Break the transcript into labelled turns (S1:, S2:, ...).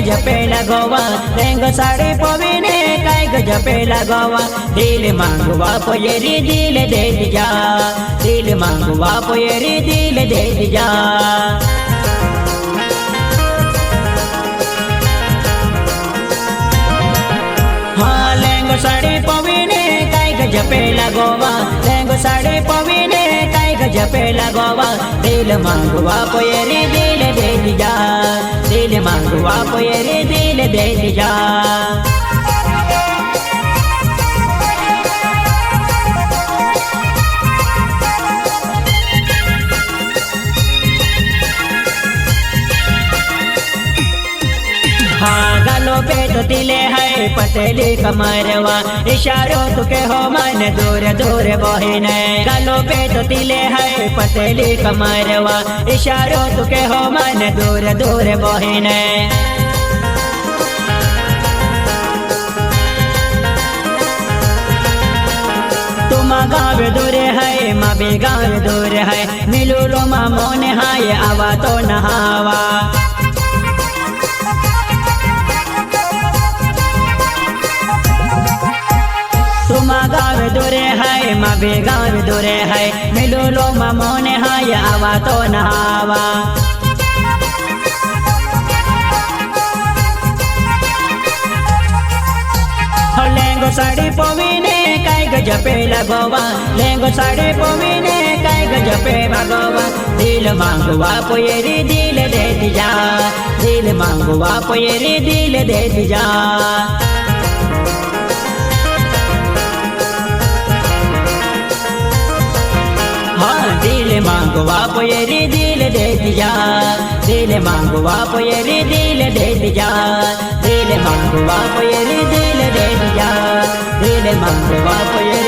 S1: गजपे लगवा लेंगो साड़ी पवीने काय गजपे लगवा दिल मांगवा पोयरी दिल दे दिया दिल मांगवा पोयरी दिल दे दिया हाँ लेंगो साड़ी पवीने काय गजपे लगवा लेंगो साड़ी पवीने काय गजपे लगवा दिल मांगवा पोयरी दिल दे दिया दिल मांगवा पोयरी दिल दे दिया हाँ गालों पे तो तिले है पतली कमरवा इशारों तो के हो मन दूर दूर बहने गालों पे तो तिले है पतली कमरवा इशारों तो के हो मन दूर दूर बहने तुम गाँव दूर है माँ भी गाँव दूर है मिलू लो माँ मोन हाय आवा तो नहावा तुम गाँव दूरे है माँ भी गाँव दूरे है मिलो लो मोने हाय आवा तो नहावा लेंगो साड़ी पवीने काय गजपे लगवा लेंगो साड़ी पवीने काय गजपे भगवा दिल मांगवा पोयरी दिल दे दिया दिल मांगवा पोयरी दिल दे दिया हाँ दिल मांगवा पोयरी दिल दे दिया दिल मांगवा पोयरी दिल दे दिया दिल मांगवा पोयरी दिल दे दिया दिल मांगवा पोयरी